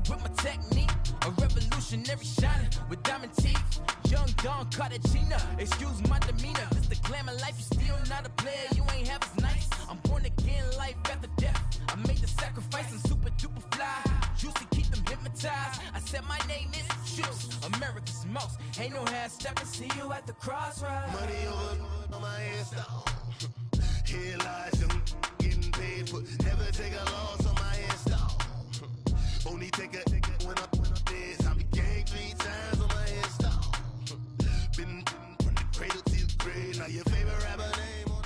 with my technique. A revolutionary shining with diamond teeth. Young Don Cartagena, excuse my demeanor. This the glamour life, you still not a player, you ain't half as nice. I'm born again, life after death. I made the sacrifice, I'm super duper fly. Used to keep them hypnotized. I said my name is Juice, America's most. Ain't no half stepping, see you at the crossroads. Money over on my install. Here lies them getting paid for. Never take a loss on my install. Only take a when I'm dead. I be gang 3 times on my install. Been from the cradle to the grave. Now your favorite rapper name on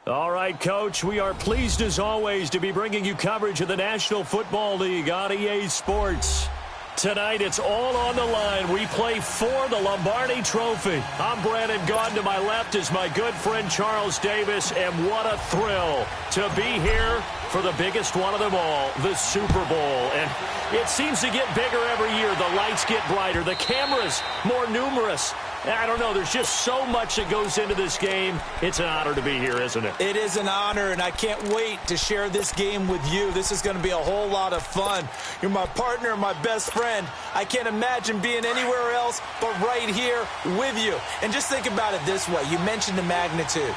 the All right, Coach, we are pleased as always to be bringing you coverage of the National Football League on EA Sports. Tonight, it's all on the line. We play for the Lombardi Trophy. I'm Brandon Gaudin. To my left is my good friend Charles Davis, and what a thrill to be here for the biggest one of them all, the Super Bowl. And it seems to get bigger every year. The lights get brighter. The cameras more numerous. I don't know. There's just so much that goes into this game. It's an honor to be here, isn't it? It is an honor, and I can't wait to share this game with you. This is going to be a whole lot of fun. You're my partner, my best friend. I can't imagine being anywhere else but right here with you. And just think about it this way. You mentioned the magnitude.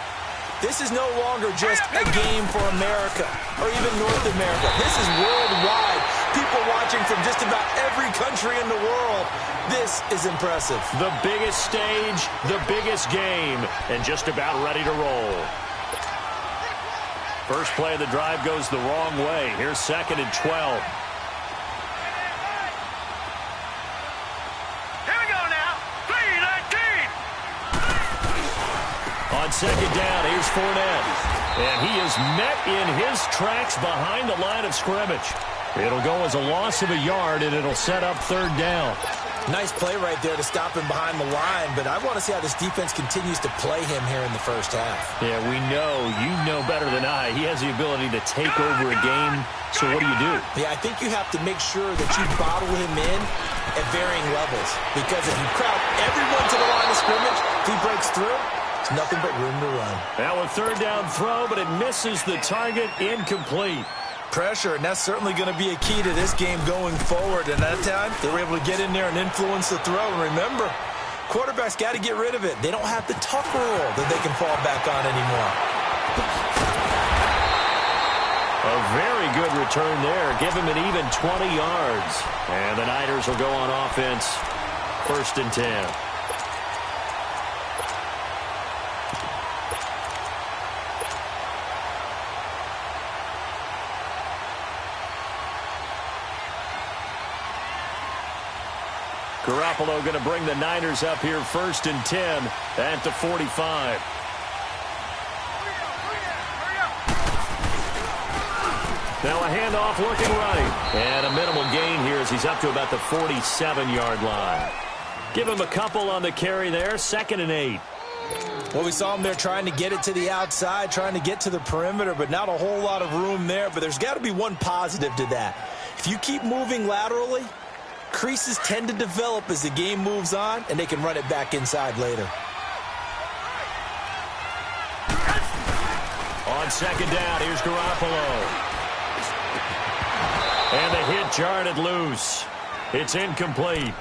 This is no longer just a game for America or even North America. This is worldwide. People watching from just about every country in the world. This is impressive. The biggest stage, the biggest game, and just about ready to roll. First play of the drive goes the wrong way. Here's 2nd and 12. On 2nd down, here's Fournette. And he is met in his tracks behind the line of scrimmage. It'll go as a loss of a yard, and it'll set up 3rd down. Nice play right there to stop him behind the line, but I want to see how this defense continues to play him here in the first half. Yeah, we know. You know better than I. He has the ability to take over a game, so what do you do? Yeah, I think you have to make sure that you bottle him in at varying levels, because if you crowd everyone to the line of scrimmage, if he breaks through, it's nothing but room to run. Now a 3rd down throw, but it misses the target, incomplete. Pressure, and that's certainly going to be a key to this game going forward. And that time, they were able to get in there and influence the throw. And remember, quarterbacks got to get rid of it. They don't have the tuck rule that they can fall back on anymore. A very good return there. Give him an even 20 yards. And the Niners will go on offense. 1st and 10. Garoppolo going to bring the Niners up here 1st and 10 at the 45. Now a handoff looking right. And a minimal gain here as he's up to about the 47-yard line. Give him a couple on the carry there. 2nd and 8. Well, we saw him there trying to get it to the outside, trying to get to the perimeter, but not a whole lot of room there. But there's got to be one positive to that. If you keep moving laterally, creases tend to develop as the game moves on, and they can run it back inside later. On 2nd down, here's Garoppolo. And the hit jarred loose. It's incomplete.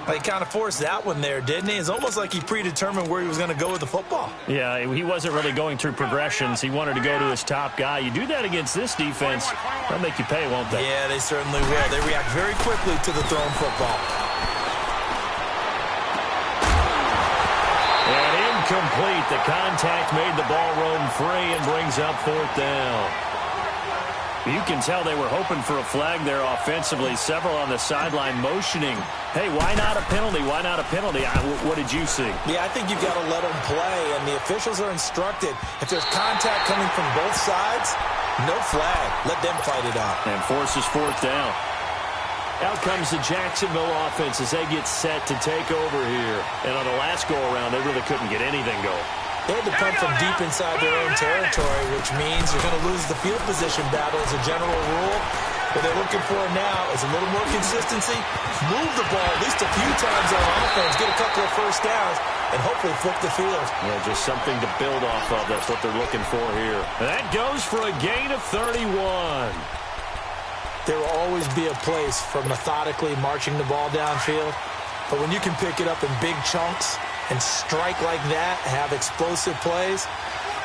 He kind of forced that one there, didn't he? It's almost like he predetermined where he was going to go with the football. Yeah, he wasn't really going through progressions. He wanted to go to his top guy. You do that against this defense, they'll make you pay, won't they? Yeah, they certainly will. They react very quickly to the thrown football. And incomplete. The contact made the ball roam free and brings up 4th down. You can tell they were hoping for a flag there offensively. Several on the sideline motioning. Hey, why not a penalty? Why not a penalty? What did you see? Yeah, I think you've got to let them play, and the officials are instructed. If there's contact coming from both sides, no flag. Let them fight it out. And forces 4th down. Out comes the Jacksonville offense as they get set to take over here. And on the last go-around, they really couldn't get anything going. They had to punt from deep inside their own territory, which means you're going to lose the field position battle as a general rule. What they're looking for now is a little more consistency, move the ball at least a few times on offense, get a couple of 1st downs, and hopefully flip the field. Yeah, just something to build off of. That's what they're looking for here. That goes for a gain of 31. There will always be a place for methodically marching the ball downfield. But when you can pick it up in big chunks and strike like that, have explosive plays,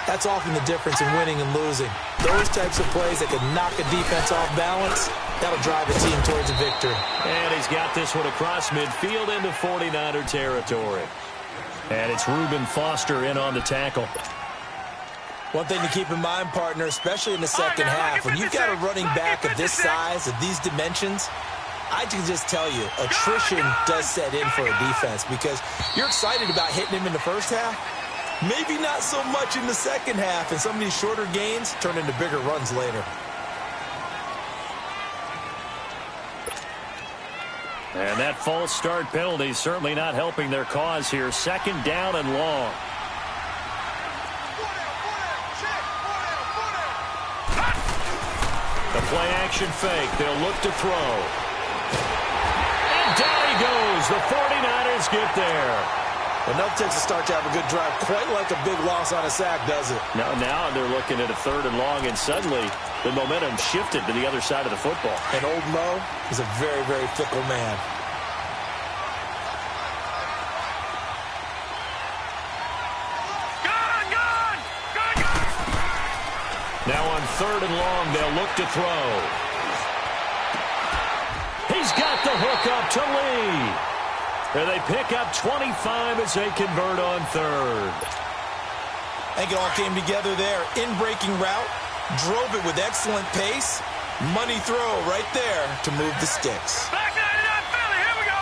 that's often the difference in winning and losing. Those types of plays that can knock a defense off balance, that'll drive a team towards a victory. And he's got this one across midfield into 49er territory. And it's Reuben Foster in on the tackle. One thing to keep in mind, partner, especially in the second half, when you've got a running back of this size, of these dimensions, I can just tell you, attrition does set in for a defense because you're excited about hitting him in the first half. Maybe not so much in the second half, and some of these shorter gains turn into bigger runs later. And that false start penalty certainly not helping their cause here. Second down and long. The play action fake. They'll look to throw. And down he goes. The 49ers get there. Enough takes a start to have a good drive. Quite like a big loss on a sack, does it? Now they're looking at a third and long, and suddenly the momentum shifted to the other side of the football. And old Mo is a very, very fickle man. Now on third and long, they'll look to throw. He's got the hook up to Lee. And they pick up 25 as they convert on third. I think it all came together there. In-breaking route, drove it with excellent pace. Money throw right there to move the sticks. Back 99 Philly, here we go.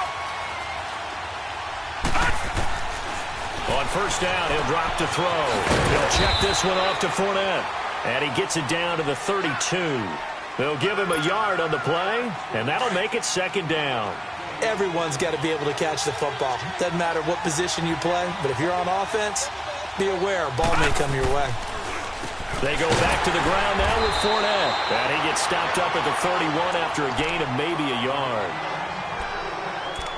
On first down, he'll drop to throw. He'll check this one off to Fournette. And he gets it down to the 32. They'll give him a yard on the play, and that'll make it second down. Everyone's got to be able to catch the football. Doesn't matter what position you play, but if you're on offense, be aware a ball may come your way. They go back to the ground now with Fournette. And he gets stopped up at the 31 after a gain of maybe a yard.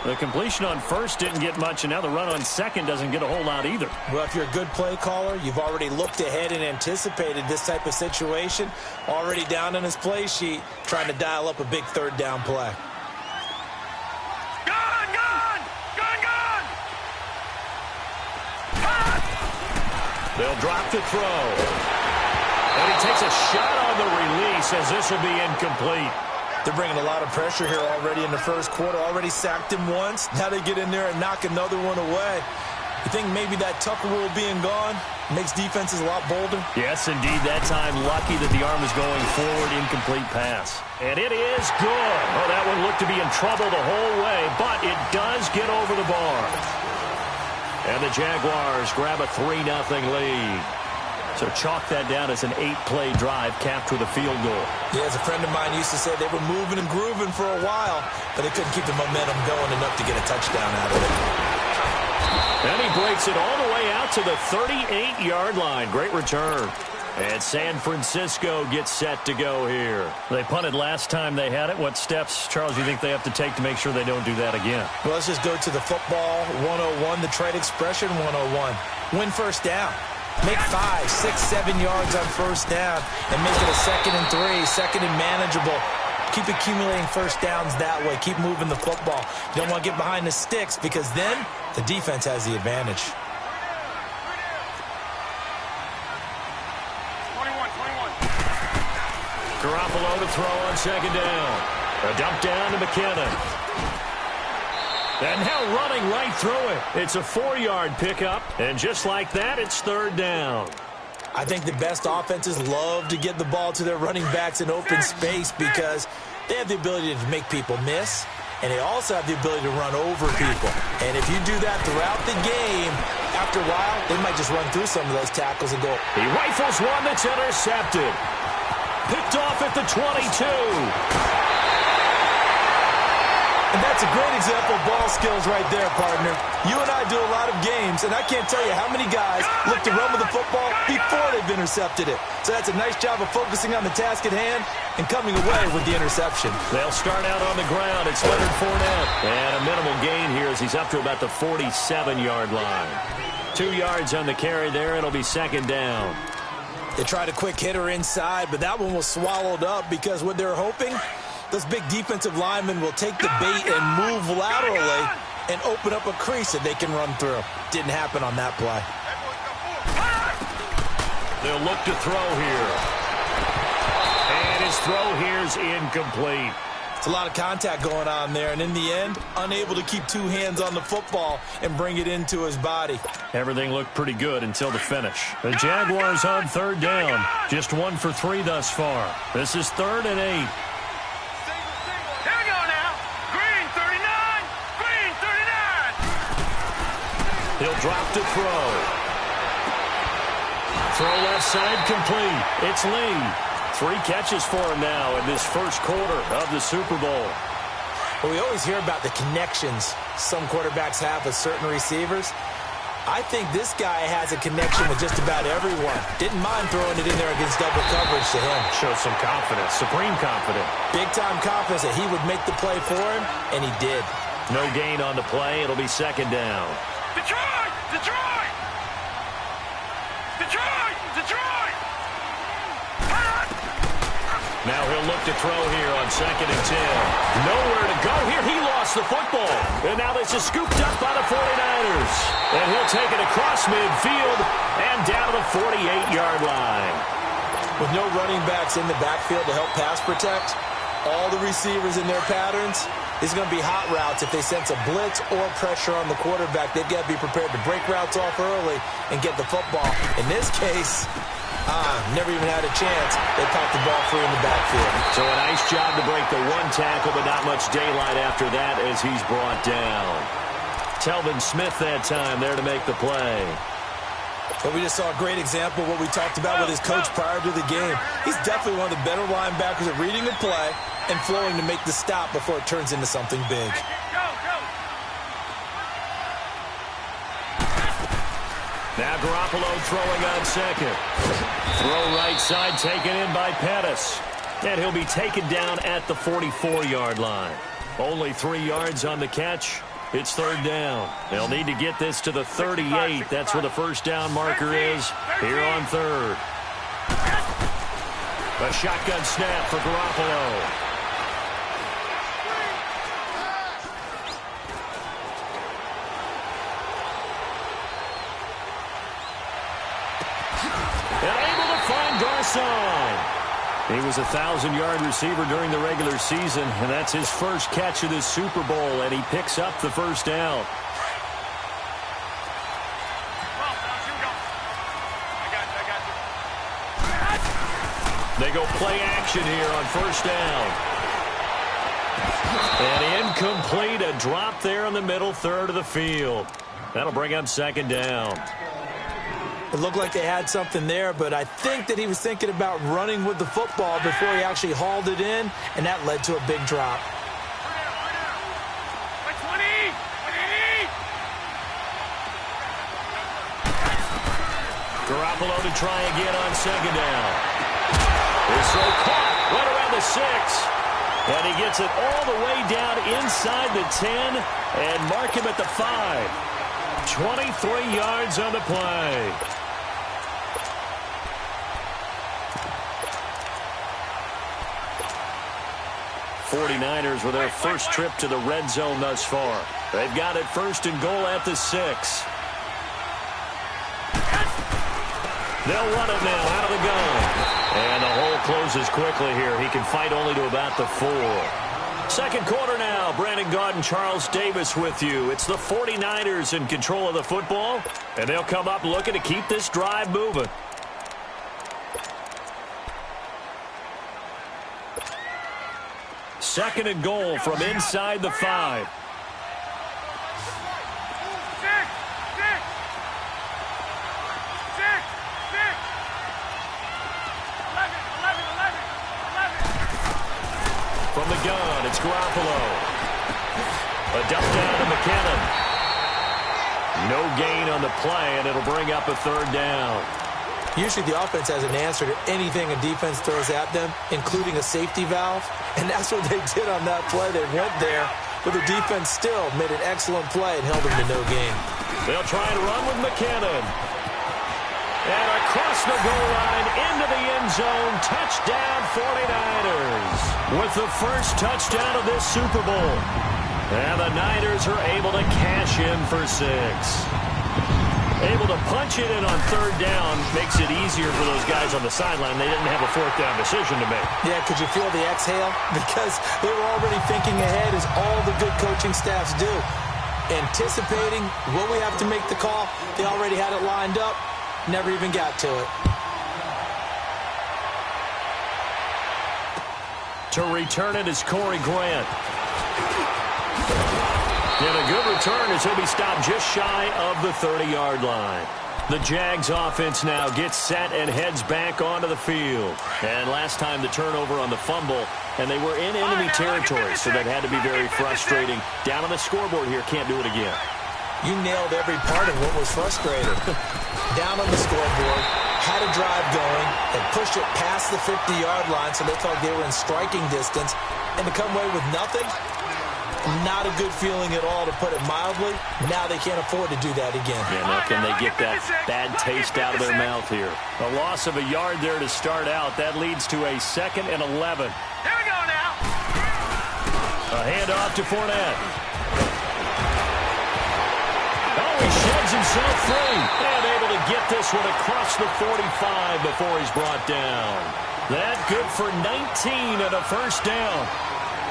The completion on first didn't get much, and now the run on second doesn't get a whole lot either. Well, if you're a good play caller, you've already looked ahead and anticipated this type of situation. Already down on his play sheet, trying to dial up a big third down play. They'll drop to throw. And he takes a shot on the release as this will be incomplete. They're bringing a lot of pressure here already in the first quarter. Already sacked him once. Now they get in there and knock another one away. You think maybe that Tucker rule being gone makes defenses a lot bolder? Yes, indeed. That time lucky that the arm is going forward. Incomplete pass. And it is good. Oh, that one looked to be in trouble the whole way, but it does get over the bar. And the Jaguars grab a 3-0 lead. So chalk that down as an 8-play drive capped with a field goal. Yeah, as a friend of mine used to say, they were moving and grooving for a while, but they couldn't keep the momentum going enough to get a touchdown out of it. And he breaks it all the way out to the 38-yard line. Great return. And San Francisco gets set to go here. They punted last time they had it. What steps, Charles, do you think they have to take to make sure they don't do that again? Well, let's just go to the football 101, the trade expression 101. Win first down. Make 5, 6, 7 yards on first down and make it a 2nd and 3, second and manageable. Keep accumulating first downs that way. Keep moving the football. You don't want to get behind the sticks because then the defense has the advantage. 21. Garoppolo to throw on second down. A dump down to McKinnon. And now running right through it. It's a 4-yard pickup. And just like that, it's third down. I think the best offenses love to get the ball to their running backs in open space because they have the ability to make people miss, and they also have the ability to run over people. And if you do that throughout the game, after a while, they might just run through some of those tackles and go. He rifles one that's intercepted. Picked off at the 22. And that's a great example of ball skills right there, partner. You and I do a lot of games, and I can't tell you how many guys look to run with the football before they've intercepted it. So that's a nice job of focusing on the task at hand and coming away with the interception. They'll start out on the ground. It's Leonard Fournette. And a minimal gain here as he's up to about the 47-yard line. 2 yards on the carry there. It'll be second down. They tried a quick hitter inside, but that one was swallowed up because what they're hoping Those big defensive linemen will take the bait and move laterally and open up a crease that they can run through. Didn't happen on that play. They'll look to throw here. And his throw here's incomplete. It's a lot of contact going on there, and in the end, unable to keep two hands on the football and bring it into his body. Everything looked pretty good until the finish. The Jaguars on third down. Just 1 for 3 thus far. This is 3rd and 8. Here we go now. Green 39. Green 39. He'll drop to throw. Throw left side complete. It's Lee. 3 catches for him now in this first quarter of the Super Bowl. Well, we always hear about the connections some quarterbacks have with certain receivers. I think this guy has a connection with just about everyone. Didn't mind throwing it in there against double coverage to him. Shows some confidence, supreme confidence. Big-time confidence that he would make the play for him, and he did. No gain on the play. It'll be 2nd down. Detroit! Detroit! Detroit! Detroit! Now he'll look to throw here on 2nd and 10. Nowhere to go here. He lost the football. And now this is scooped up by the 49ers. And he'll take it across midfield and down to the 48-yard line. With no running backs in the backfield to help pass protect, all the receivers in their patterns, these are going to be hot routes if they sense a blitz or pressure on the quarterback. They've got to be prepared to break routes off early and get the football. In this case, never even had a chance. They popped the ball free in the backfield. So a nice job to break the 1 tackle, but not much daylight after that as he's brought down. Telvin Smith that time there to make the play. But we just saw a great example of what we talked about with his coach prior to the game. He's definitely one of the better linebackers at reading a play and flowing to make the stop before it turns into something big. Now Garoppolo throwing on 2nd. Throw right side taken in by Pettis. And he'll be taken down at the 44-yard line. Only 3 yards on the catch. It's 3rd down. They'll need to get this to the 38. That's where the first down marker is here on 3rd. A shotgun snap for Garoppolo. And able to find Garcon. He was a 1,000-yard receiver during the regular season, and that's his first catch of this Super Bowl, and he picks up the first down. They go play action here on first down. And incomplete, a drop there in the middle third of the field. That'll bring up 2nd down. It looked like they had something there, but I think that he was thinking about running with the football before he actually hauled it in, and that led to a big drop. Garoppolo to try again on 2nd down. This throw caught right around the 6. And he gets it all the way down inside the 10 and mark him at the 5. 23 yards on the play. '49ers with their first trip to the red zone thus far. They've got it 1st and goal at the 6. They'll run it now out of the gun. And the hole closes quickly here. He can fight only to about the 4. 2nd quarter now. Brandon Gaudin, Charles Davis with you. It's the 49ers in control of the football. And they'll come up looking to keep this drive moving. Second and goal from inside the 5. From the gun, it's Garoppolo. A dump down to McKinnon. No gain on the play, and it'll bring up a 3rd down. Usually the offense has an answer to anything a defense throws at them, including a safety valve. And that's what they did on that play. They went there, but the defense still made an excellent play and held them to no gain. They'll try and run with McKinnon. And across the goal line, into the end zone, touchdown 49ers. With the first touchdown of this Super Bowl. And the Niners are able to cash in for 6. Able to punch it in on third down makes it easier for those guys on the sideline. They didn't have a fourth down decision to make. Yeah, could you feel the exhale? Because they were already thinking ahead, as all the good coaching staffs do. Anticipating, will we have to make the call? They already had it lined up. Never even got to it. To return it is Corey Grant. And a good return as he'll be stopped just shy of the 30-yard line. The Jags offense now gets set and heads back onto the field. And last time the turnover on the fumble, and they were in enemy territory, so that had to be very frustrating. Down on the scoreboard here, can't do it again. You nailed every part of what was frustrating. Down on the scoreboard, had a drive going, and pushed it past the 50-yard line, so they thought they were in striking distance, and to come away with nothing, not a good feeling at all, to put it mildly. Now they can't afford to do that again. Yeah, now can they get that bad taste out of their mouth here? A loss of a yard there to start out. That leads to a 2nd and 11. Here we go now. A handoff to Fournette. Oh, he sheds himself free. And able to get this one across the 45 before he's brought down. That good for 19 and a first down.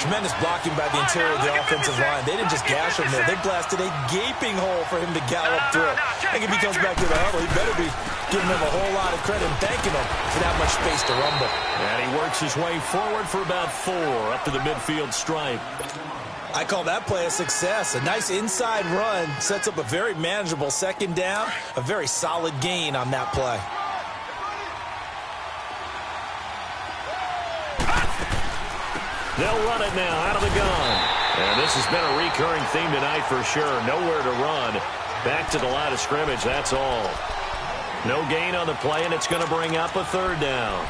Tremendous blocking by the interior of the offensive line. They didn't just gash him there. They blasted a gaping hole for him to gallop through. I think if he comes back to the huddle, he better be giving him a whole lot of credit and thanking him for that much space to rumble. And he works his way forward for about 4 up to the midfield stripe. I call that play a success. A nice inside run sets up a very manageable second down. A very solid gain on that play. They'll run it now out of the gun. And this has been a recurring theme tonight for sure. Nowhere to run. Back to the line of scrimmage, that's all. No gain on the play, and it's going to bring up a third down.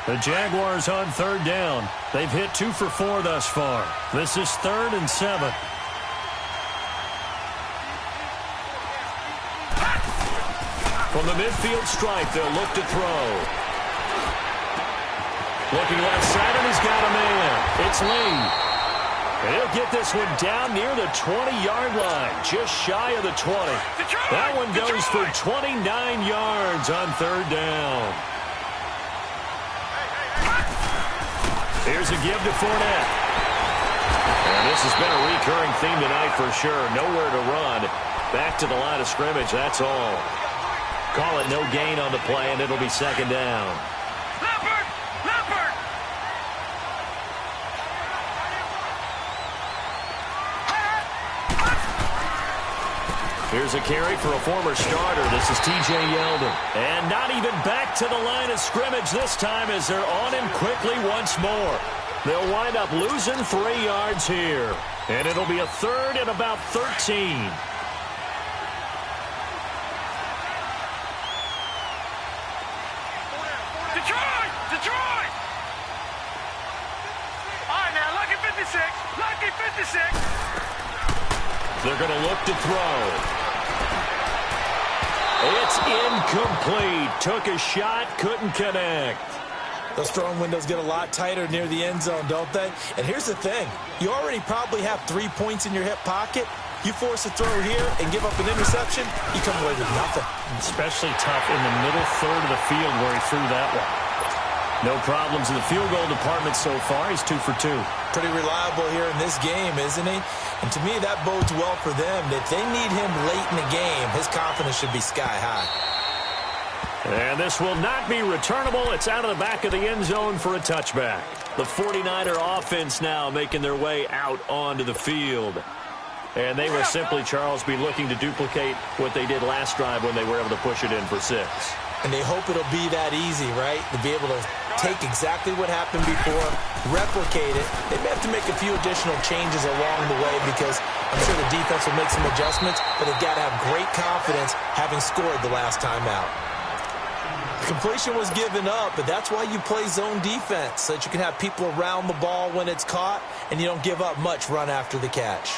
The Jaguars on third down. They've hit 2 for 4 thus far. This is 3rd and 7. From the midfield stripe, they'll look to throw. Looking left side, and he's got a man. It's Lee. And he'll get this one down near the 20-yard line, just shy of the 20. That one goes for 29 yards on third down. Here's a give to Fournette. And this has been a recurring theme tonight for sure. Nowhere to run. Back to the line of scrimmage, that's all. Call it no gain on the play, and it'll be second down. Here's a carry for a former starter. This is T.J. Yeldon. And not even back to the line of scrimmage this time as they're on him quickly once more. They'll wind up losing 3 yards here. And it'll be a 3rd and about 13. Detroit! All right, now, lucky 56. Lucky 56. They're going to look to throw. It's incomplete. Took a shot, couldn't connect. Those throwing windows get a lot tighter near the end zone, don't they? And here's the thing. You already probably have 3 points in your hip pocket. You force a throw here and give up an interception, you come away with nothing. Especially tough in the middle third of the field where he threw that one. No problems in the field goal department so far. He's 2 for 2. Pretty reliable here in this game, isn't he? And to me, that bodes well for them. If they need him late in the game, his confidence should be sky high. And this will not be returnable. It's out of the back of the end zone for a touchback. The 49er offense now making their way out onto the field. And they will simply, Charles, be looking to duplicate what they did last drive when they were able to push it in for 6. And they hope it'll be that easy, right? To be able to take exactly what happened before, replicate it. They may have to make a few additional changes along the way because I'm sure the defense will make some adjustments, but they've got to have great confidence having scored the last time out. Completion was given up, but that's why you play zone defense, so that you can have people around the ball when it's caught and you don't give up much run after the catch.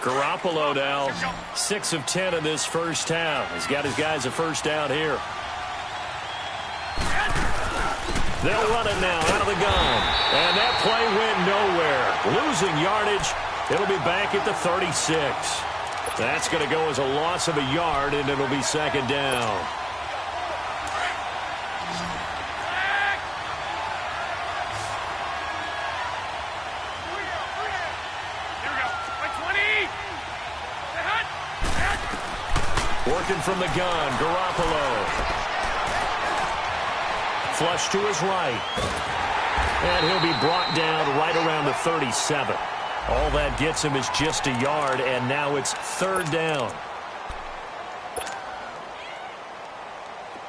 Garoppolo now 6 of 10 in this first half. He's got his guys a first down here. They'll run it now out of the gun. And that play went nowhere. Losing yardage. It'll be back at the 36. That's going to go as a loss of a yard, and it'll be second down. Working from the gun, Garoppolo. Flush to his right. And he'll be brought down right around the 37. All that gets him is just a yard, and now it's third down.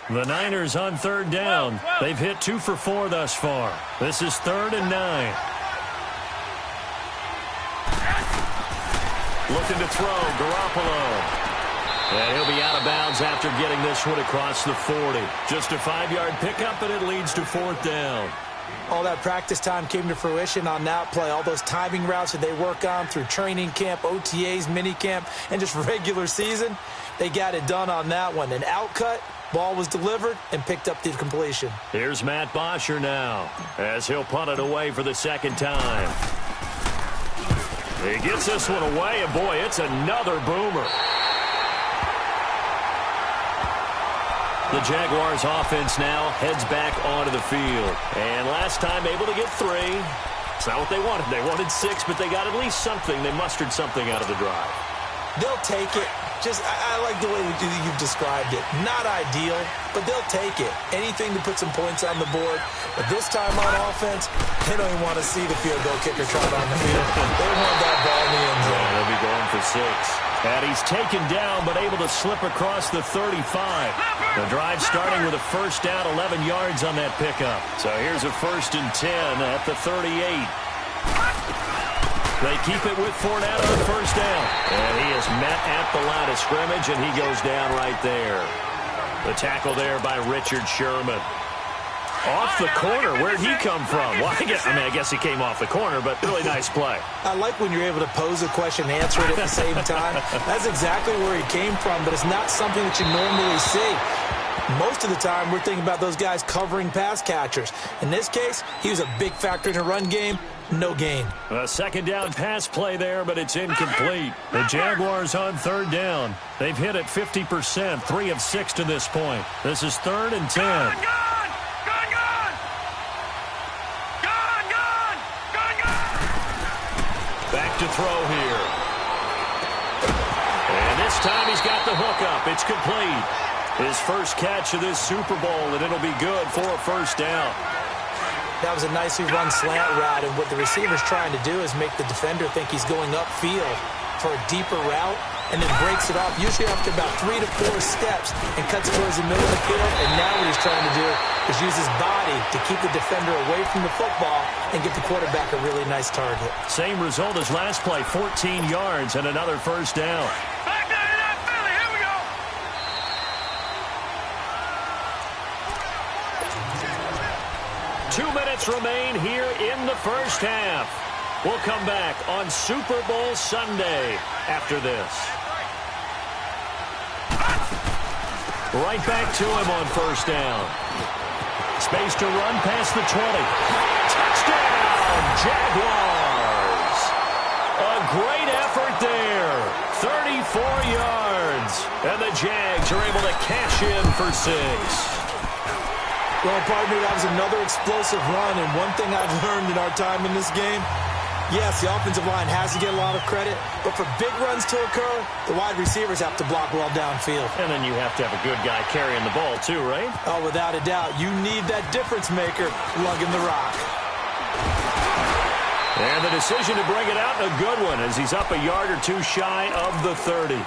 The Niners on third down. They've hit 2 for 4 thus far. This is 3rd and 9. Looking to throw, Garoppolo. And he'll be out of bounds after getting this one across the 40. Just a 5-yard pickup, and it leads to 4th down. All that practice time came to fruition on that play. All those timing routes that they work on through training camp, OTAs, minicamp, and just regular season, they got it done on that one. An outcut, ball was delivered, and picked up the completion. Here's Matt Bosher now as he'll punt it away for the second time. He gets this one away, and boy, it's another boomer. The Jaguars offense now heads back onto the field. And last time able to get 3. It's not what they wanted. They wanted 6, but they got at least something. They mustered something out of the drive. They'll take it. I like the way you've described it. Not ideal, but they'll take it. Anything to put some points on the board. But this time on offense, they don't even want to see the field goal kicker trot on the field. They want that ball in the end zone. Yeah, they'll be going for 6. And he's taken down, but able to slip across the 35. The drive starting with a first down, 11 yards on that pickup. So here's a 1st and 10 at the 38. They keep it with Fournette on first down. And he is met at the line of scrimmage, and he goes down right there. The tackle there by Richard Sherman. Off the corner. Where'd he come from? Well, I guess he came off the corner, but really nice play. I like when you're able to pose a question and answer it at the same time. That's exactly where he came from, but it's not something that you normally see. Most of the time, we're thinking about those guys covering pass catchers. In this case, he was a big factor in the run game. No gain. A second down pass play there, but it's incomplete. The Jaguars on third down. They've hit it 50%, 3 of 6 to this point. This is 3rd and 10. Back to throw here. And this time he's got the hook up. It's complete. His first catch of this Super Bowl, and it'll be good for a first down. That was a nicely run slant route, and what the receiver's trying to do is make the defender think he's going upfield for a deeper route, and then breaks it off, usually after about 3 to 4 steps, and cuts towards the middle of the field. And now what he's trying to do is use his body to keep the defender away from the football and get the quarterback a really nice target. Same result as last play, 14 yards and another first down. Back down in that Philly. Here we go. 2 minutes remain here in the first half. We'll come back on Super Bowl Sunday after this. Right back to him on first down. Space to run past the 20. Touchdown, Jaguars. A great effort there. 34 yards. And the Jags are able to cash in for 6. Well, partner, that was another explosive run, and one thing I've learned in our time in this game, yes, the offensive line has to get a lot of credit, but for big runs to occur, the wide receivers have to block well downfield. And then you have to have a good guy carrying the ball too, right? Oh, without a doubt. You need that difference maker lugging the rock. And the decision to bring it out, a good one, as he's up a yard or 2 shy of the 30.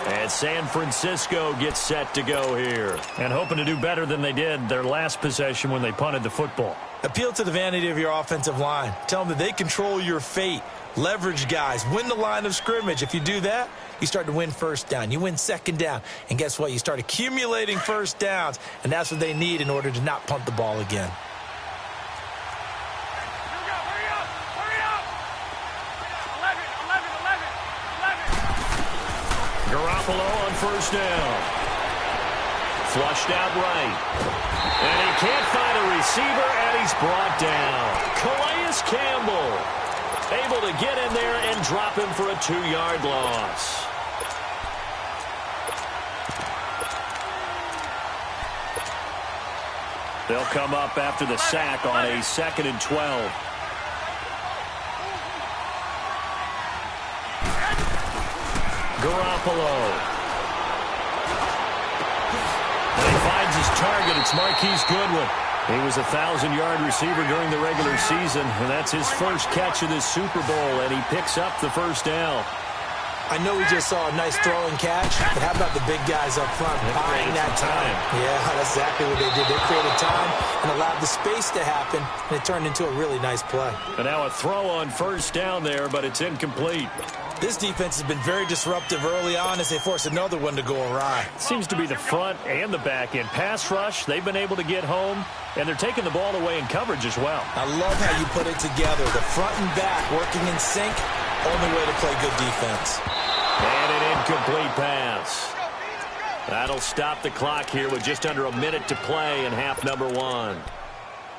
And San Francisco gets set to go here. And hoping to do better than they did their last possession when they punted the football. Appeal to the vanity of your offensive line. Tell them that they control your fate. Leverage guys. Win the line of scrimmage. If you do that, you start to win first down. You win second down. And guess what? You start accumulating first downs. And that's what they need in order to not punt the ball again. Garoppolo on first down. Flushed out right. And he can't find a receiver, and he's brought down. Calais Campbell able to get in there and drop him for a 2-yard loss. They'll come up after the sack on a 2nd and 12. Garoppolo. And he finds his target. It's Marquise Goodwin. He was a 1,000-yard receiver during the regular season, and that's his first catch of this Super Bowl, and he picks up the first down. I know we just saw a nice throw and catch, but how about the big guys up front buying that time? Yeah, that's exactly what they did. They created time and allowed the space to happen, and it turned into a really nice play. And now a throw on first down there, but it's incomplete. This defense has been very disruptive early on as they force another one to go awry. Seems to be the front and the back end. Pass rush, they've been able to get home, and they're taking the ball away in coverage as well. I love how you put it together. The front and back working in sync, only way to play good defense. And an incomplete pass. That'll stop the clock here with just under a minute to play in half number 1.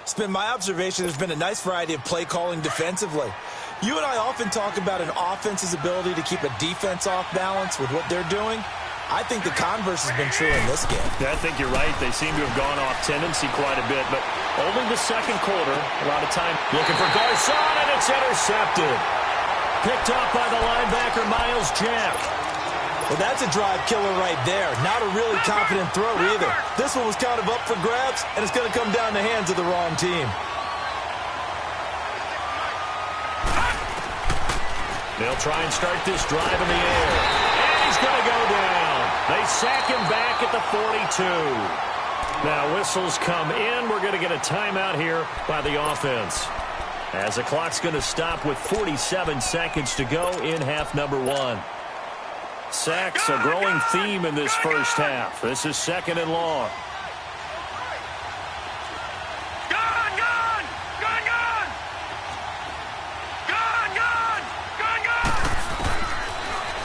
It's been my observation there's been a nice variety of play calling defensively. You and I often talk about an offense's ability to keep a defense off balance with what they're doing. I think the converse has been true in this game. Yeah, I think you're right. They seem to have gone off tendency quite a bit, but only the second quarter. A lot of time looking for Garcon, and it's intercepted. Picked off by the linebacker, Miles Jack. Well, that's a drive killer right there. Not a really confident throw either. This one was kind of up for grabs, and it's going to come down the hands of the wrong team. They'll try and start this drive in the air. And he's going to go down. They sack him back at the 42. Now whistles come in. We're going to get a timeout here by the offense, as the clock's going to stop with 47 seconds to go in half number 1. Sacks, a growing theme in this first half. This is 2nd and long.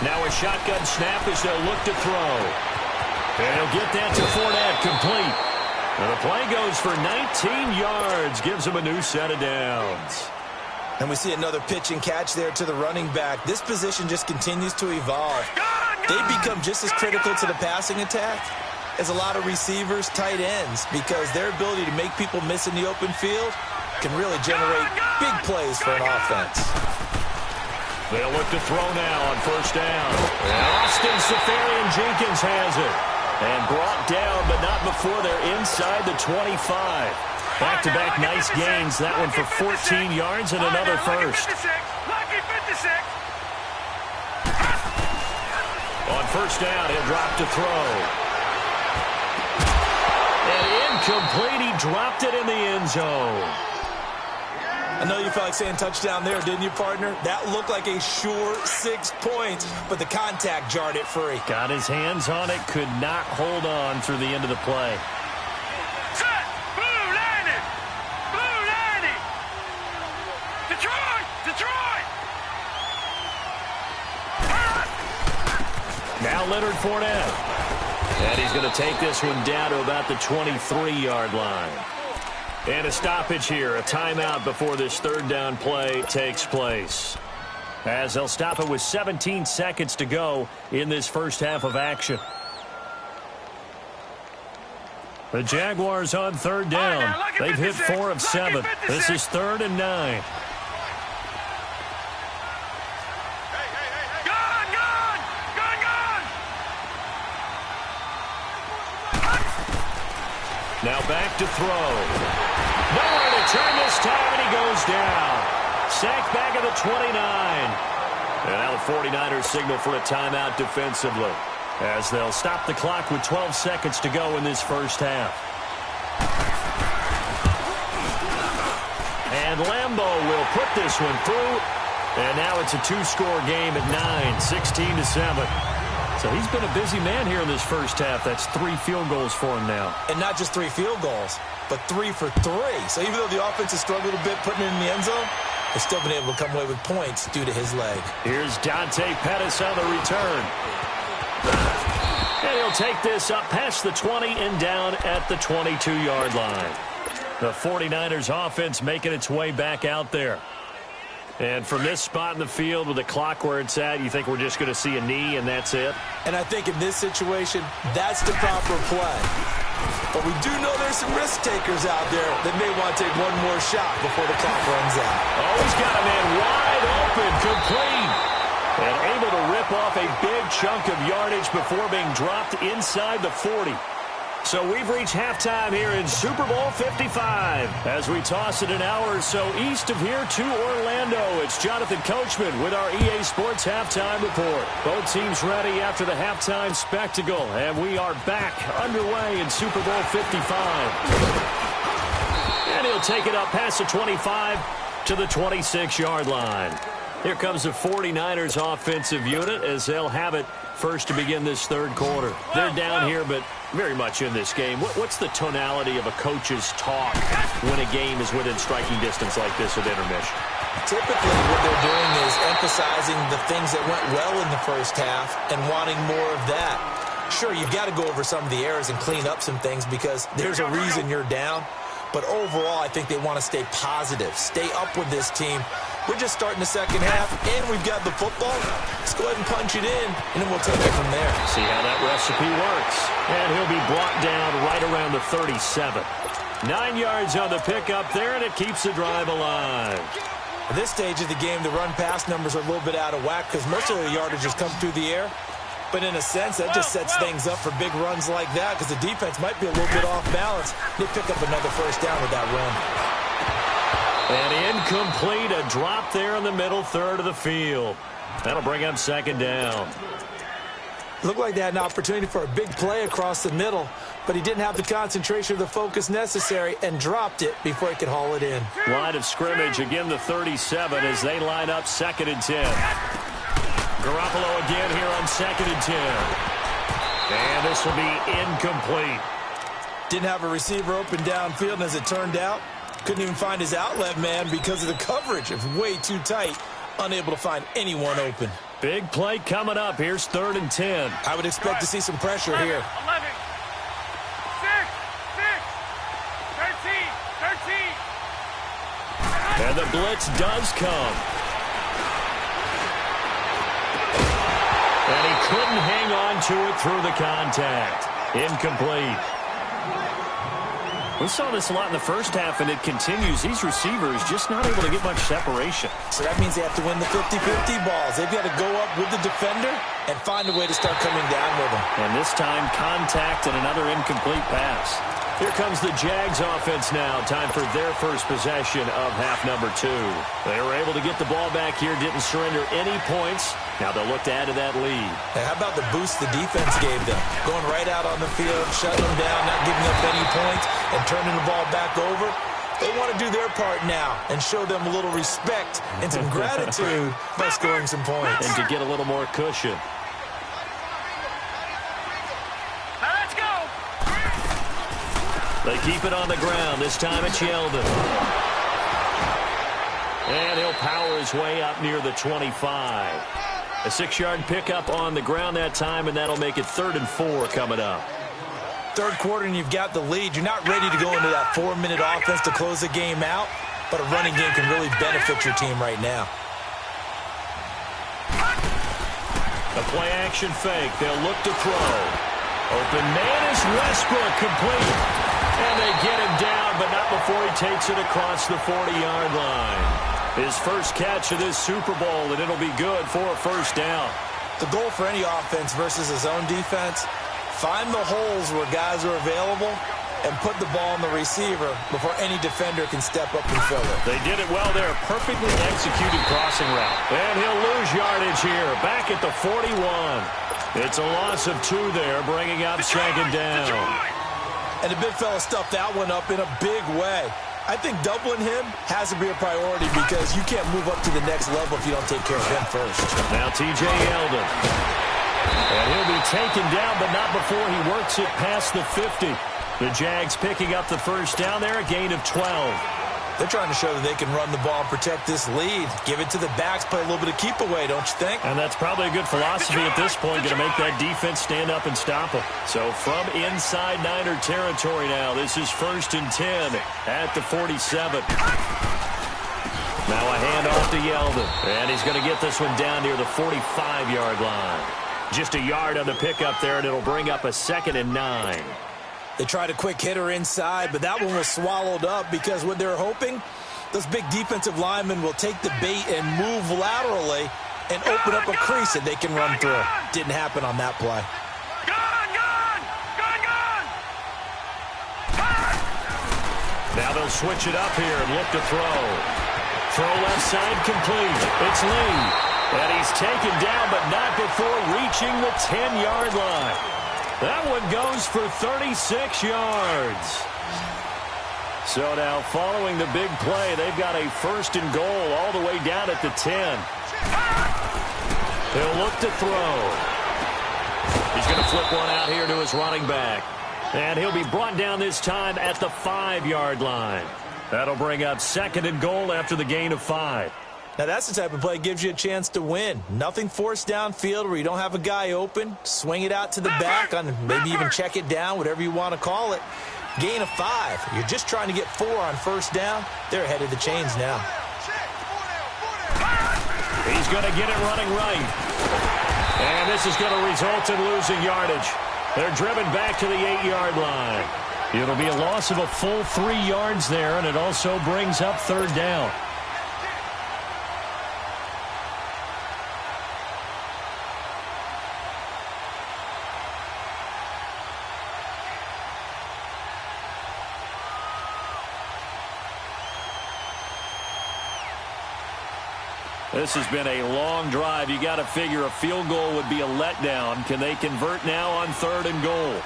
Now a shotgun snap as they'll look to throw. And he'll get that to Fournette, complete. And the play goes for 19 yards, gives him a new set of downs. And we see another pitch and catch there to the running back. This position just continues to evolve. They become just as critical to the passing attack as a lot of receivers, tight ends, because their ability to make people miss in the open field can really generate big plays for an offense. They'll look to throw now on first down. And Austin Seferian-Jenkins has it. And brought down, but not before they're inside the 25. Back-to-back nice gains. That one for 14 yards and another first. On first down, he'll drop to throw. And incomplete. He dropped it in the end zone. I know you felt like saying touchdown there, didn't you, partner? That looked like a sure 6 points, but the contact jarred it free. Got his hands on it, could not hold on through the end of the play. Set! Blue landing! Blue landing! Detroit! Detroit! Now Leonard Fournette. And he's going to take this one down to about the 23-yard line. And a stoppage here, a timeout before this third down play takes place, as they'll stop it with 17 seconds to go in this first half of action. The Jaguars on third down. They've hit 4 of 7. This is 3rd and 9. Now back to throw. Nowhere to turn this time, and he goes down. Sacked back at the 29. And now the 49ers signal for a timeout defensively, as they'll stop the clock with 12 seconds to go in this first half. And Lambeau will put this one through. And now it's a 2-score game at 9, 16-7. So he's been a busy man here in this first half. That's 3 field goals for him now. And not just 3 field goals, but 3 for 3. So even though the offense has struggled a bit putting it in the end zone, they've still been able to come away with points due to his leg. Here's Dante Pettis on the return. And he'll take this up past the 20 and down at the 22-yard line. The 49ers offense making its way back out there. And from this spot in the field with the clock where it's at, you think we're just going to see a knee and that's it? And I think in this situation, that's the proper play. But we do know there's some risk takers out there that may want to take one more shot before the clock runs out. Oh, he's got a man wide open, complete. And able to rip off a big chunk of yardage before being dropped inside the 40. So we've reached halftime here in Super Bowl 55. As we toss it an hour or so east of here to Orlando, it's Jonathan Coachman with our EA Sports Halftime Report. Both teams ready after the halftime spectacle, and we are back underway in Super Bowl 55. And he'll take it up past the 25 to the 26-yard line. Here comes the 49ers offensive unit as they'll have it first to begin this third quarter. They're down here, but very much in this game. What's the tonality of a coach's talk when a game is within striking distance like this at intermission? Typically, what they're doing is emphasizing the things that went well in the first half and wanting more of that. Sure, you've got to go over some of the errors and clean up some things because there's a reason you're down. But overall, I think they want to stay positive, stay up with this team. We're just starting the second half, and we've got the football. Let's go ahead and punch it in, and then we'll take it from there. See how that recipe works. And he'll be brought down right around the 37. 9 yards on the pickup there, and it keeps the drive alive. At this stage of the game, the run-pass numbers are a little bit out of whack because most of the yardage has come through the air. But in a sense, that just sets things up for big runs like that because the defense might be a little bit off balance. They pick up another first down with that run. And incomplete, a drop there in the middle third of the field. That'll bring up second down. Looked like they had an opportunity for a big play across the middle, but he didn't have the concentration or the focus necessary and dropped it before he could haul it in. Line of scrimmage, again the 37 as they line up second and 10. Garoppolo again here on second and 10. And this will be incomplete. Didn't have a receiver open downfield, and as it turned out, couldn't even find his outlet man because of the coverage. It was way too tight, unable to find anyone open. Big play coming up. Here's third and 10. I would expect to see some pressure here. 11, 6, 13. And the blitz does come. And he couldn't hang on to it through the contact. Incomplete. We saw this a lot in the first half, and it continues. These receivers just not able to get much separation. So that means they have to win the 50-50 balls. They've got to go up with the defender and find a way to start coming down with them. And this time, contact and another incomplete pass. Here comes the Jags offense now. Time for their first possession of half number 2. They were able to get the ball back here, didn't surrender any points. Now they'll look to add to that lead. Hey, how about the boost the defense gave them? Going right out on the field, shutting them down, not giving up any points, and turning the ball back over. They want to do their part now and show them a little respect and some gratitude by scoring some points. And to get a little more cushion. They keep it on the ground. This time it's Yeldon. And he'll power his way up near the 25. A 6-yard pickup on the ground that time, and that'll make it 3rd and 4 coming up. Third quarter, and you've got the lead. You're not ready to go into that 4-minute offense to close the game out, but a running game can really benefit your team right now. A play-action fake. They'll look to throw. Open man is Westbrook, complete. And they get him down, but not before he takes it across the 40-yard line. His first catch of this Super Bowl, and it'll be good for a first down. The goal for any offense versus his own defense, find the holes where guys are available and put the ball on the receiver before any defender can step up and fill it. They did it well there. Perfectly executed crossing route. And he'll lose yardage here. Back at the 41. It's a loss of 2 there, bringing up second down. And the big fella stuffed that one up in a big way. I think doubling him has to be a priority because you can't move up to the next level if you don't take care of him first. Now T.J. Yeldon. And he'll be taken down, but not before he works it past the 50. The Jags picking up the first down there, a gain of 12. They're trying to show that they can run the ball and protect this lead. Give it to the backs, play a little bit of keep away, don't you think? And that's probably a good philosophy at this point, going to make that defense stand up and stop them. So from inside Niner territory now, this is 1st and 10 at the 47. Now a handoff to Yeldon, and he's going to get this one down near the 45-yard line. Just a yard on the pickup there, and it'll bring up a 2nd and 9. They tried a quick hitter inside, but that one was swallowed up because what they're hoping, those big defensive linemen will take the bait and move laterally and open up a crease that they can run through. Didn't happen on that play. Now they'll switch it up here and look to throw. Throw left side complete. It's Lee. And he's taken down, but not before reaching the 10-yard line. That one goes for 36 yards. So now following the big play, they've got a 1st and goal all the way down at the 10. He'll look to throw. He's going to flip one out here to his running back. And he'll be brought down this time at the 5-yard line. That'll bring up 2nd and goal after the gain of 5. Now, that's the type of play that gives you a chance to win. Nothing forced downfield where you don't have a guy open. Swing it out to the back, on maybe even check it down, whatever you want to call it. Gain of 5. You're just trying to get 4 on 1st down. They're ahead of the chains now. He's going to get it running right. And this is going to result in losing yardage. They're driven back to the 8-yard line. It'll be a loss of a full 3 yards there, and it also brings up 3rd down. This has been a long drive. You got to figure a field goal would be a letdown. Can they convert now on 3rd and goal?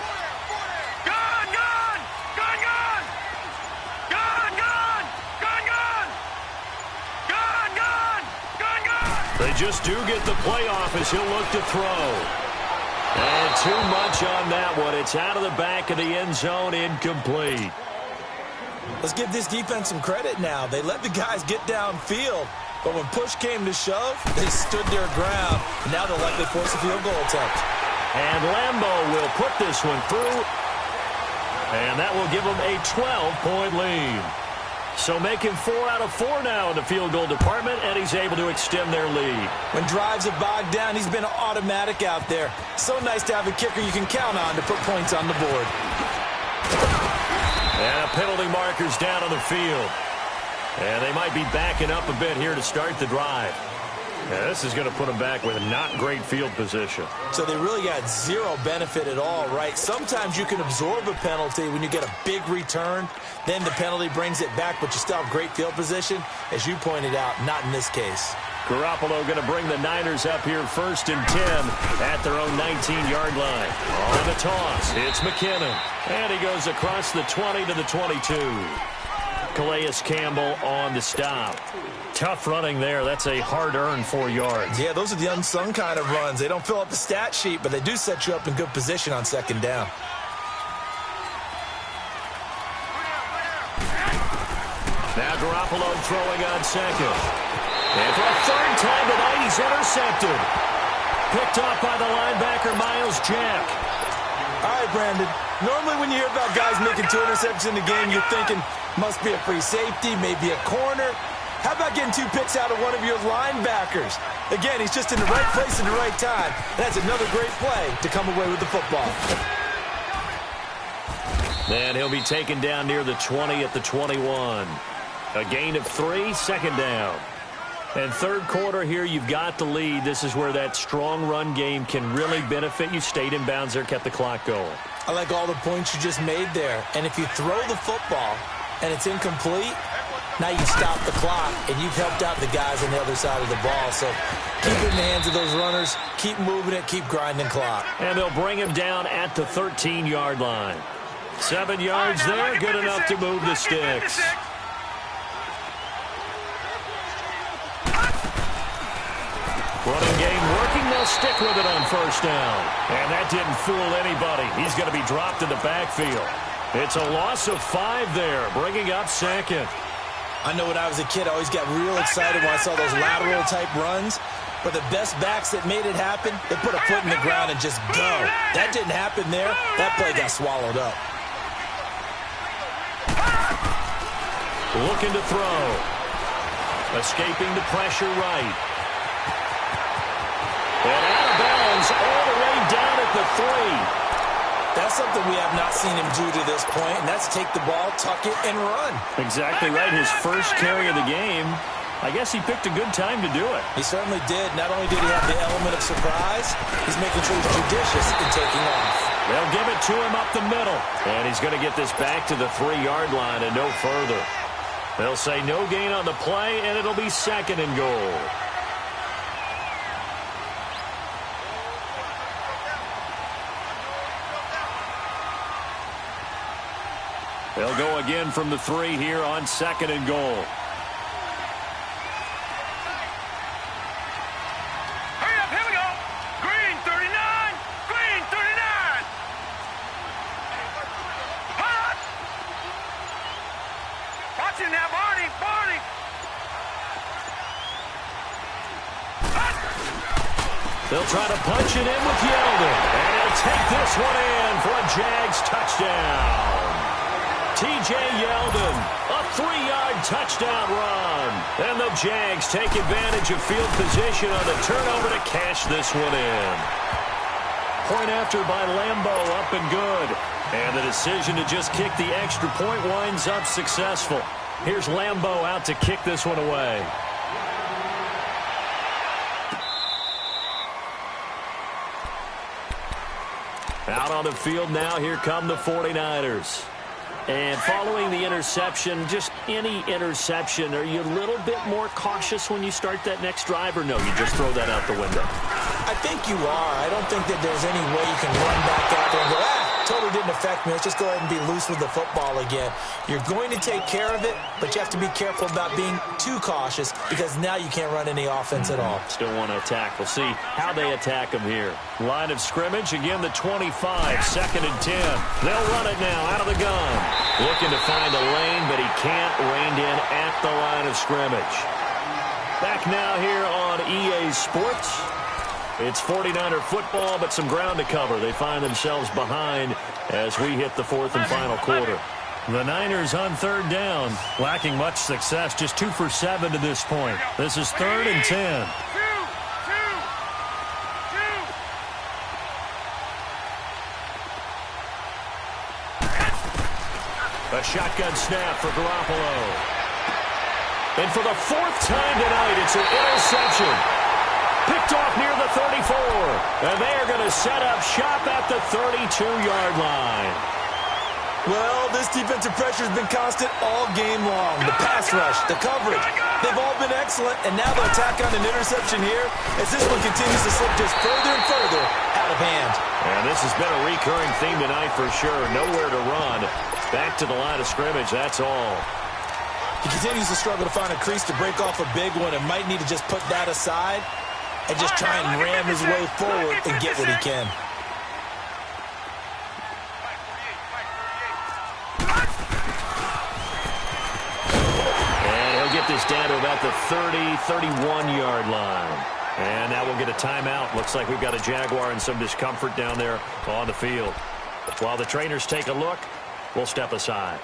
They just do get the playoff as he'll look to throw. And too much on that one. It's out of the back of the end zone, incomplete. Let's give this defense some credit now. They let the guys get downfield, but when push came to shove, they stood their ground. Now they'll likely force a field goal attempt. And Lambo will put this one through, and that will give them a 12-point lead. So making 4 out of 4 now in the field goal department, and he's able to extend their lead. When drives are bogged down, he's been automatic out there. So nice to have a kicker you can count on to put points on the board. And a penalty marker's down on the field. And they might be backing up a bit here to start the drive. Yeah, this is going to put them back with a not great field position. So they really got zero benefit at all, right? Sometimes you can absorb a penalty when you get a big return. Then the penalty brings it back, but you still have great field position. As you pointed out, not in this case. Garoppolo going to bring the Niners up here 1st and 10 at their own 19-yard line. On the toss, it's McKinnon. And he goes across the 20 to the 22. Calais Campbell on the stop. Tough running there. That's a hard-earned 4 yards. Yeah, those are the unsung kind of runs. They don't fill up the stat sheet, but they do set you up in good position on 2nd down. Now Garoppolo throwing on 2nd. And for a 3rd time tonight, he's intercepted. Picked off by the linebacker, Miles Jack. All right, Brandon. Normally when you hear about guys making 2 interceptions in the game, you're thinking must be a free safety, maybe a corner. How about getting 2 picks out of one of your linebackers? Again, he's just in the right place at the right time. And that's another great play to come away with the football. And he'll be taken down near the 20 at the 21. A gain of 3, 2nd down. And 3rd quarter here, you've got the lead. This is where that strong run game can really benefit you. Stayed in bounds there, kept the clock going. I like all the points you just made there. And if you throw the football and it's incomplete, now you stop the clock, and you've helped out the guys on the other side of the ball. So keep it in the hands of those runners, keep moving it, keep grinding clock. And they'll bring him down at the 13-yard line. 7 yards there, good enough to move the sticks. Running game working, they'll stick with it on 1st down. And that didn't fool anybody. He's going to be dropped in the backfield. It's a loss of 5 there, bringing up 2nd. I know when I was a kid, I always got real excited when I saw those lateral-type runs. But the best backs that made it happen, they put a foot in the ground and just go. That didn't happen there. That play got swallowed up. Looking to throw. Escaping the pressure right. And out of bounds all the way down at the 3. That's something we have not seen him do to this point, and that's take the ball, tuck it, and run. Exactly right. His first carry of the game. I guess he picked a good time to do it. He certainly did. Not only did he have the element of surprise, he's making sure he's judicious in taking off. They'll give it to him up the middle. And he's going to get this back to the 3-yard line and no further. They'll say no gain on the play, and it'll be 2nd and goal. They'll go again from the 3 here on 2nd and goal. Hurry up, here we go. Green 39. Green 39. Hot. Watch him now, Barney. Barney. They'll try to punch it in with Yeldon. And he'll take this one in for a Jags touchdown. T.J. Yeldon, a 3-yard touchdown run. And the Jags take advantage of field position on the turnover to cash this one in. Point after by Lambo, up and good. And the decision to just kick the extra point winds up successful. Here's Lambo out to kick this one away. Out on the field now, here come the 49ers. And following the interception, just any interception, are you a little bit more cautious when you start that next drive, or no, you just throw that out the window? I think you are. I don't think that there's any way you can run back out there and go, totally didn't affect me. Let's just go ahead and be loose with the football again. You're going to take care of it, but you have to be careful about being too cautious because now you can't run any offense at all. Still want to attack. We'll see how they attack them here. Line of scrimmage, again the 25, 2nd and 10. They'll run it now out of the gun. Looking to find a lane, but he can't. Reined in at the line of scrimmage. Back now here on EA Sports. It's 49er football, but some ground to cover. They find themselves behind as we hit the 4th and final quarter. The Niners on 3rd down, lacking much success, just 2 for 7 to this point. This is 3rd and 10. A shotgun snap for Garoppolo. And for the 4th time tonight, it's an interception. Picked off near the 34. And they are going to set up shop at the 32-yard line. Well, this defensive pressure has been constant all game long. The pass rush, the coverage, they've all been excellent. And now they'll tack on an interception here as this one continues to slip just further and further out of hand. And this has been a recurring theme tonight for sure. Nowhere to run. Back to the line of scrimmage, that's all. He continues to struggle to find a crease to break off a big one and might need to just put that aside and just try and ram his way forward and get what he can. And he'll get this down to about the 30, 31-yard line. And now we'll get a timeout. Looks like we've got a Jaguar and some discomfort down there on the field. While the trainers take a look, we'll step aside.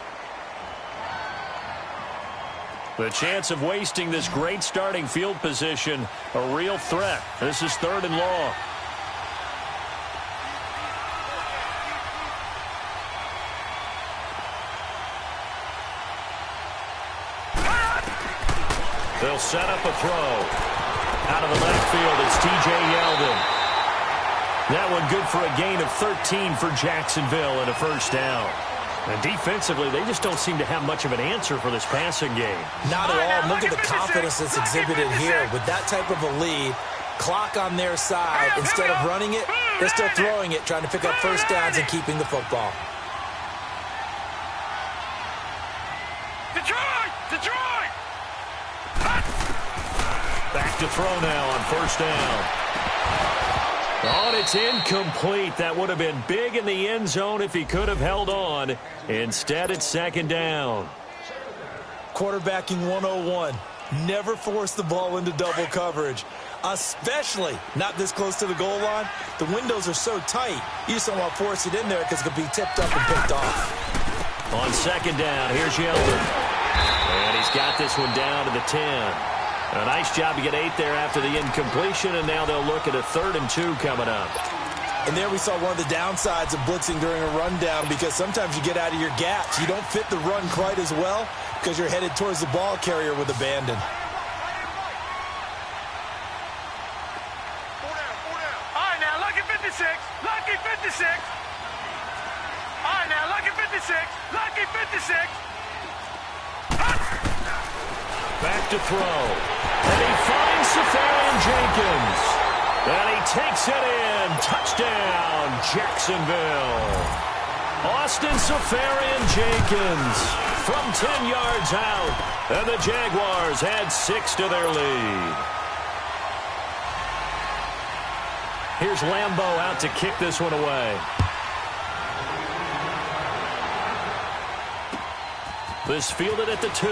The chance of wasting this great starting field position, a real threat. This is 3rd and long. They'll set up a throw. Out of the left field, it's T.J. Yeldon. That one good for a gain of 13 for Jacksonville and a 1st down. And defensively, they just don't seem to have much of an answer for this passing game. Not at all. Look at the confidence that's exhibited here. With that type of a lead, clock on their side, instead of running it, they're still throwing it, trying to pick up 1st downs and keeping the football. Detroit! Detroit! Back to throw now on 1st down. Oh, and it's incomplete. That would have been big in the end zone if he could have held on. Instead, it's 2nd down. Quarterbacking 101. Never force the ball into double coverage, especially not this close to the goal line. The windows are so tight, you just don't want to force it in there because it could be tipped up and picked off. On second down, here's Yeldon. And he's got this one down to the 10. A nice job to get 8 there after the incompletion, and now they'll look at a 3rd and 2 coming up. And there we saw one of the downsides of blitzing during a rundown, because sometimes you get out of your gaps. You don't fit the run quite as well because you're headed towards the ball carrier with abandon. All right, now, lucky 56. Lucky 56. All right, now, lucky 56. Lucky 56. Back to throw. And he finds Safarian Jenkins. And he takes it in. Touchdown, Jacksonville. Austin Safarian Jenkins from 10 yards out. And the Jaguars had 6 to their lead. Here's Lambeau out to kick this one away. This fielded at the 2.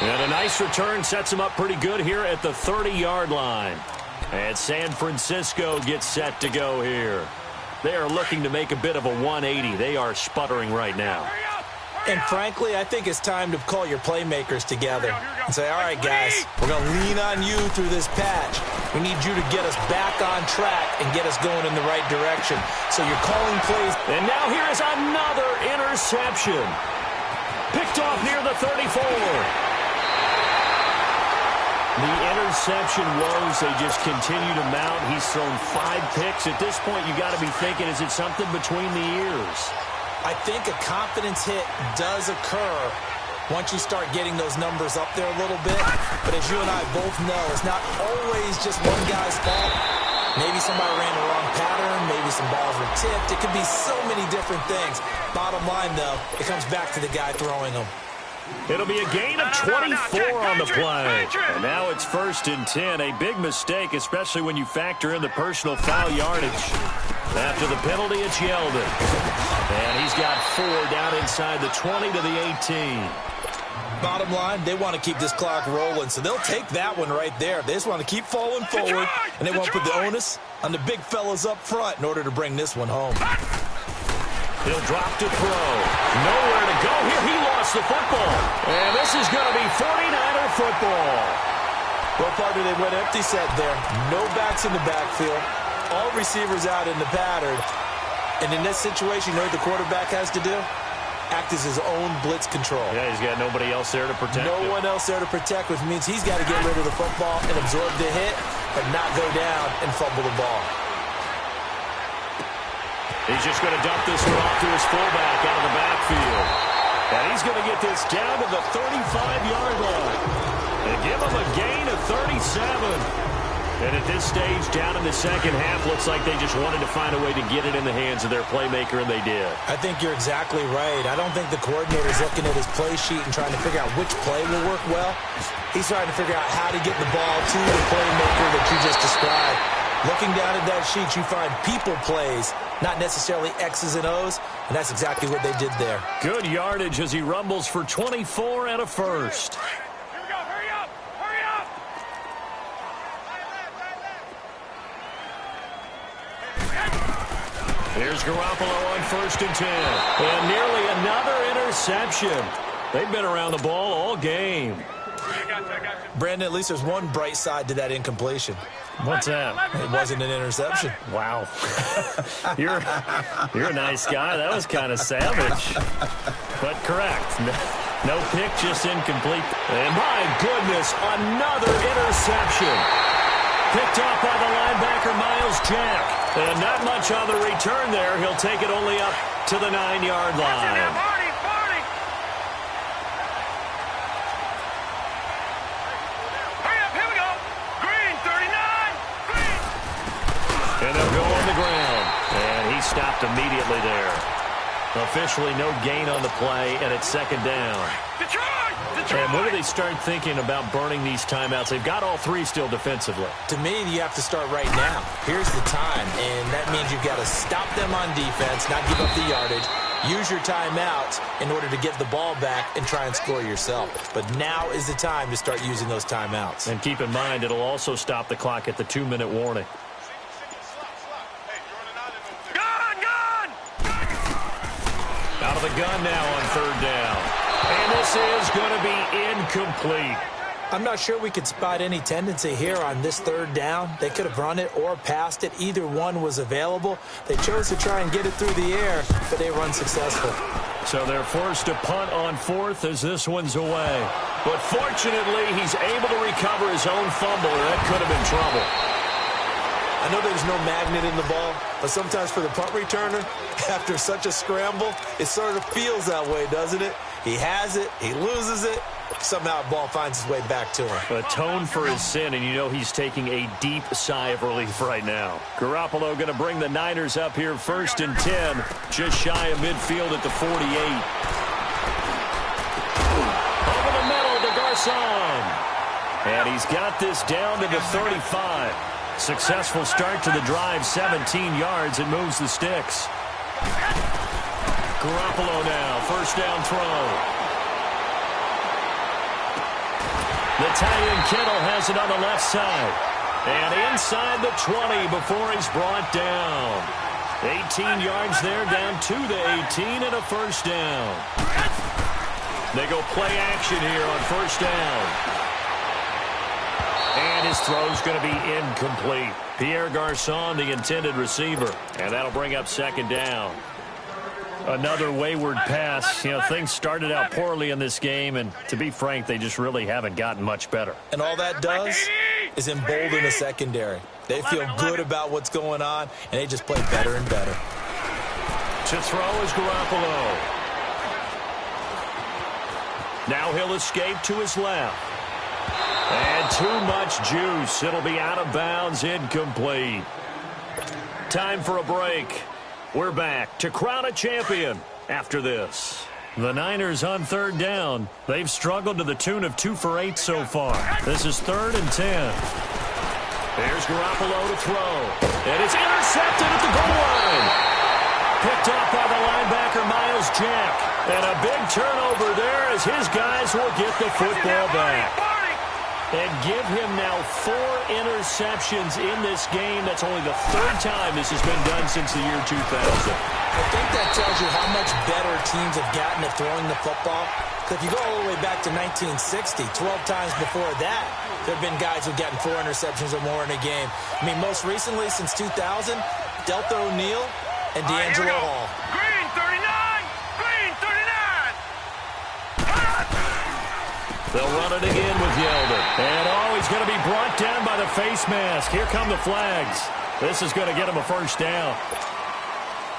And a nice return sets him up pretty good here at the 30-yard line. And San Francisco gets set to go here. They are looking to make a bit of a 180. They are sputtering right now. And frankly, I think it's time to call your playmakers together and say, all right, guys, we're going to lean on you through this patch. We need you to get us back on track and get us going in the right direction. So you're calling plays. And now here is another interception. Picked off near the 34. The interception woes, they just continue to mount. He's thrown 5 picks. At this point, you got to be thinking, is it something between the ears? I think a confidence hit does occur once you start getting those numbers up there a little bit. But as you and I both know, it's not always just one guy's fault. Maybe somebody ran the wrong pattern. Maybe some balls were tipped. It could be so many different things. Bottom line, though, it comes back to the guy throwing them. It'll be a gain of 24 on the play. And now it's 1st and 10. A big mistake, especially when you factor in the personal foul yardage. After the penalty, it's Yeldon. And he's got 4 down inside the 20 to the 18. Bottom line, they want to keep this clock rolling, so they'll take that one right there. They just want to keep falling forward, and they want to put the onus on the big fellas up front in order to bring this one home. He'll drop to throw. Nowhere to go here. He lost the football. And this is going to be 49er football. Well, partner, they went empty set there. No backs in the backfield. All receivers out in the pattern. And in this situation, you know what the quarterback has to do? Act as his own blitz control. Yeah, he's got nobody else there to protect him. No one else there to protect, which means he's got to get rid of the football and absorb the hit, but not go down and fumble the ball. He's just going to dump this one off to his fullback out of the backfield. And he's going to get this down to the 35-yard line. And give him a gain of 37. And at this stage, down in the second half, looks like they just wanted to find a way to get it in the hands of their playmaker, and they did. I think you're exactly right. I don't think the coordinator's looking at his play sheet and trying to figure out which play will work well. He's trying to figure out how to get the ball to the playmaker that you just described. Looking down at that sheet, you find people plays, not necessarily X's and O's, and that's exactly what they did there. Good yardage as he rumbles for 24 and a first. Here we go. Hurry up. Hurry up. Here's Garoppolo on 1st and 10. And nearly another interception. They've been around the ball all game. I got you. Brandon, at least there's one bright side to that incompletion. What's that? It wasn't an interception. Wow. You're a nice guy. That was kind of savage. But correct. No pick, just incomplete. And my goodness, another interception. Picked off by the linebacker, Miles Jack. And not much on the return there. He'll take it only up to the 9-yard line. And they'll go on the ground. And he stopped immediately there. Officially no gain on the play, and it's 2nd down. And when do they start thinking about burning these timeouts? They've got all 3 still defensively. To me, you have to start right now. Here's the time, and that means you've got to stop them on defense, not give up the yardage, use your timeouts in order to get the ball back and try and score yourself. But now is the time to start using those timeouts. And keep in mind, it'll also stop the clock at the 2-minute warning. Gun! Out of the gun now on third down. And this is going to be incomplete. I'm not sure we could spot any tendency here on this third down. They could have run it or passed it. Either one was available. They chose to try and get it through the air, but they were unsuccessful. So they're forced to punt on fourth as this one's away. But fortunately, he's able to recover his own fumble. That could have been trouble. I know there's no magnet in the ball, but sometimes for the punt returner, after such a scramble, it sort of feels that way, doesn't it? He has it, he loses it, somehow the ball finds its way back to him. Atone for his sin, and you know he's taking a deep sigh of relief right now. Garoppolo going to bring the Niners up here 1st and 10, just shy of midfield at the 48. Over the middle to Garcon. And he's got this down to the 35. Successful start to the drive, 17 yards, and moves the sticks. Garoppolo now, 1st down throw. The tight end Kittle has it on the left side. And inside the 20 before he's brought down. 18 yards there, down to the 18 and a 1st down. They go play action here on 1st down. And his throw's going to be incomplete. Pierre Garcon, the intended receiver. And that'll bring up 2nd down. Another wayward pass. You know, things started out poorly in this game, and to be frank, they just really haven't gotten much better. And all that does is embolden the secondary. They feel good about what's going on, and they just play better and better. To throw is Garoppolo. Now he'll escape to his left. And too much juice. It'll be out of bounds, incomplete. Time for a break. We're back to crown a champion after this. The Niners on 3rd down. They've struggled to the tune of 2 for 8 so far. This is 3rd and 10. Here's Garoppolo to throw. And it's intercepted at the goal line. Picked up by the linebacker, Miles Jack. And a big turnover there as his guys will get the football back. And give him now 4 interceptions in this game. That's only the 3rd time this has been done since the year 2000. I think that tells you how much better teams have gotten at throwing the football. Because if you go all the way back to 1960, 12 times before that, there have been guys who've gotten 4 interceptions or more in a game. I mean, most recently, since 2000, Delta O'Neal and D'Angelo Hall. Green 39! Green 39! They'll run it again with Yeldon. And, he's going to be brought down by the face mask. Here come the flags. This is going to get him a 1st down.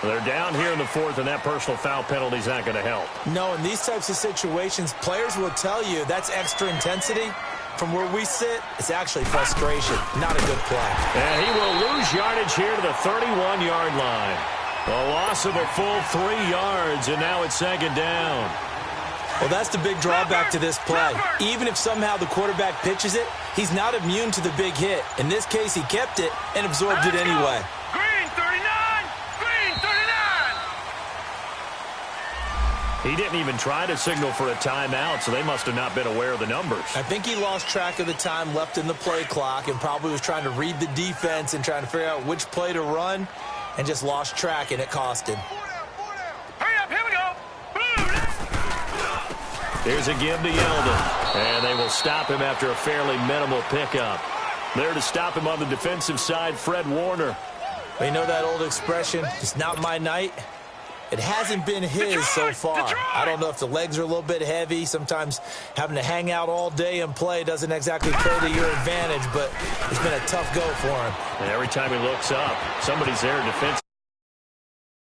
They're down here in the 4th, and that personal foul penalty is not going to help. No, in these types of situations, players will tell you that's extra intensity. From where we sit, it's actually frustration. Not a good play. And he will lose yardage here to the 31-yard line. A loss of a full 3 yards, and now it's 2nd down. Well, that's the big drawback to this play. Even if somehow the quarterback pitches it, he's not immune to the big hit. In this case, he kept it and absorbed it anyway. Green 39! Green 39! He didn't even try to signal for a timeout, so they must have not been aware of the numbers. I think he lost track of the time left in the play clock and probably was trying to read the defense and trying to figure out which play to run and just lost track, and it cost him. Hurry up, here we go! Here's a give to Yeldon. And they will stop him after a fairly minimal pickup. There to stop him on the defensive side, Fred Warner. Well, you know that old expression, it's not my night? It hasn't been his so far. I don't know if the legs are a little bit heavy. Sometimes having to hang out all day and play doesn't exactly play to your advantage, but it's been a tough go for him. And every time he looks up, somebody's there defensively.